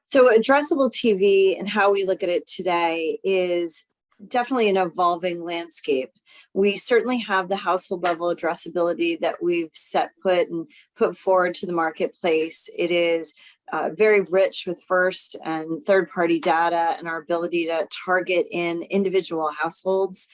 So addressable TV and how we look at it today is definitely an evolving landscape. We certainly have the household level addressability that we've put forward to the marketplace. It is very rich with first and third party data and our ability to target in individual households.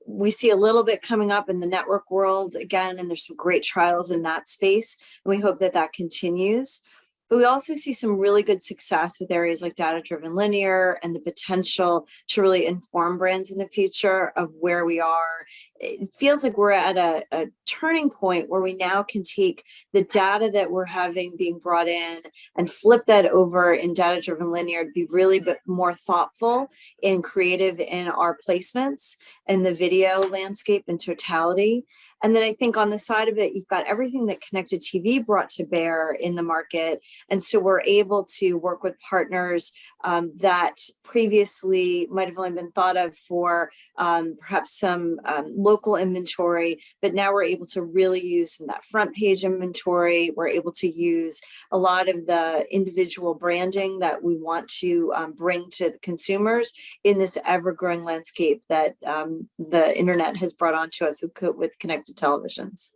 We see a little bit coming up in the network world again, and there's some great trials in that space. And we hope that that continues. But we also see some really good success with areas like data-driven linear and the potential to really inform brands in the future of where we are. It feels like we're at a turning point where we now can take the data that we're having being brought in and flip that over in data-driven linear to be really bit more thoughtful and creative in our placements and the video landscape in totality. And then I think on the side of it, you've got everything that connected TV brought to bear in the market. And so we're able to work with partners that previously might have only been thought of for perhaps some local inventory, but now we're able to really use some of that front page inventory. We're able to use a lot of the individual branding that we want to bring to the consumers in this ever-growing landscape that the internet has brought onto us with connected televisions.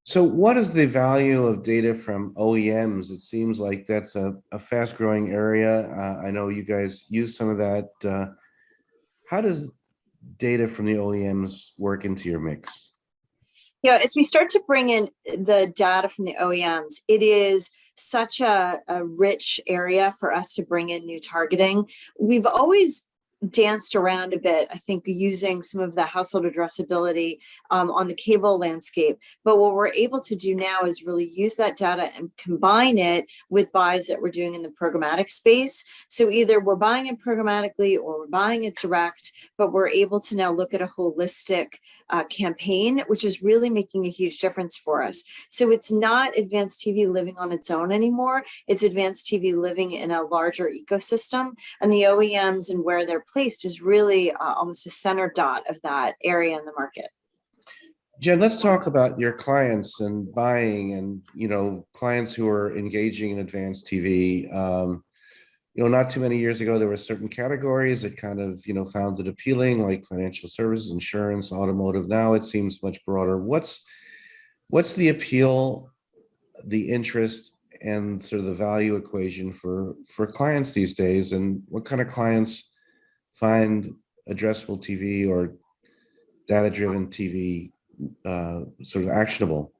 So what is the value of data from OEMs? It seems like that's a fast growing area. I know you guys use some of that. How does data from the OEMs work into your mix? Yeah, as we start to bring in the data from the OEMs, it is such a rich area for us to bring in new targeting. We've always danced around a bit, I think, using some of the household addressability on the cable landscape. But what we're able to do now is really use that data and combine it with buys that we're doing in the programmatic space. So either we're buying it programmatically or we're buying it direct, but we're able to now look at a holistic campaign, which is really making a huge difference for us. So it's not advanced TV living on its own anymore. It's advanced TV living in a larger ecosystem, and the OEMs and where they're placed is really almost a center dot of that area in the market. Jen, let's talk about your clients and buying and, clients who are engaging in advanced TV. Not too many years ago, there were certain categories that kind of, found it appealing, like financial services, insurance, automotive. Now it seems much broader. What's the appeal, the interest, and sort of the value equation for clients these days? And what kind of clients find addressable TV or data-driven TV sort of actionable?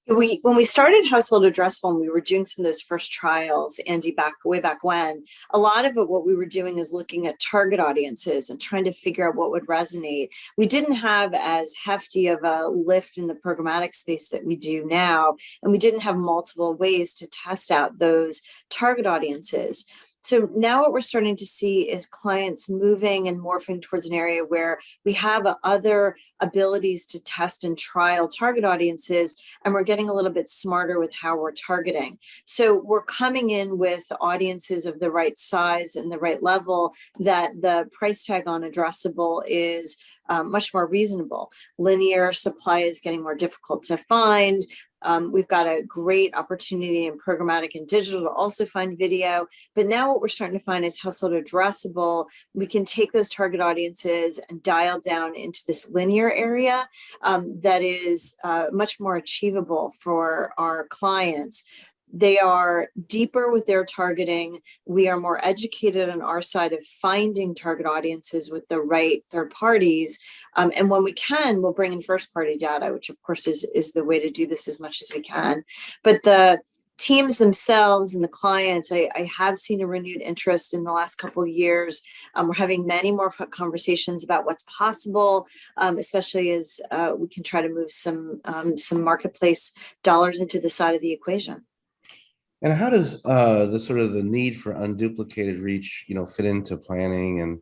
When we started Household Addressable and we were doing some of those first trials, Andy, way back when, a lot of it, what we were doing is looking at target audiences and trying to figure out what would resonate. We didn't have as hefty of a lift in the programmatic space that we do now, and we didn't have multiple ways to test out those target audiences. So now what we're starting to see is clients moving and morphing towards an area where we have other abilities to test and trial target audiences, and we're getting a little bit smarter with how we're targeting. So we're coming in with audiences of the right size and the right level that the price tag on addressable is much more reasonable. Linear supply is getting more difficult to find. We've got a great opportunity in programmatic and digital to also find video. But now what we're starting to find is household addressable. We can take those target audiences and dial down into this linear area that is much more achievable for our clients. They are deeper with their targeting. We are more educated on our side of finding target audiences with the right third parties. And when we can, we'll bring in first party data, which of course is the way to do this as much as we can. But the teams themselves and the clients, I have seen a renewed interest in the last couple of years. We're having many more conversations about what's possible, especially as we can try to move some marketplace dollars into the side of the equation. And how does the need for unduplicated reach, fit into planning, and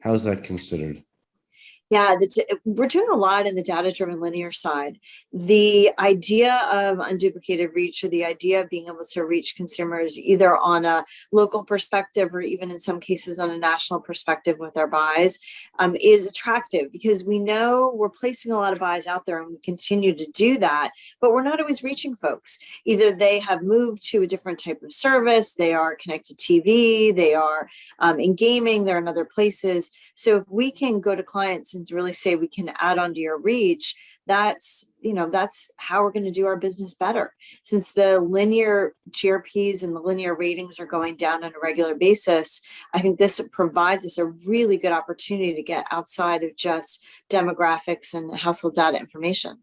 how's that considered? Yeah, we're doing a lot in the data-driven linear side. The idea of unduplicated reach, or the idea of being able to reach consumers either on a local perspective or even in some cases on a national perspective with our buys, is attractive because we know we're placing a lot of buys out there and we continue to do that, but we're not always reaching folks. Either they have moved to a different type of service, they are connected TV, they are in gaming, they're in other places. So if we can go to clients and really say we can add on to your reach, that's how we're going to do our business better. Since the linear GRPs and the linear ratings are going down on a regular basis, I think this provides us a really good opportunity to get outside of just demographics and household data information.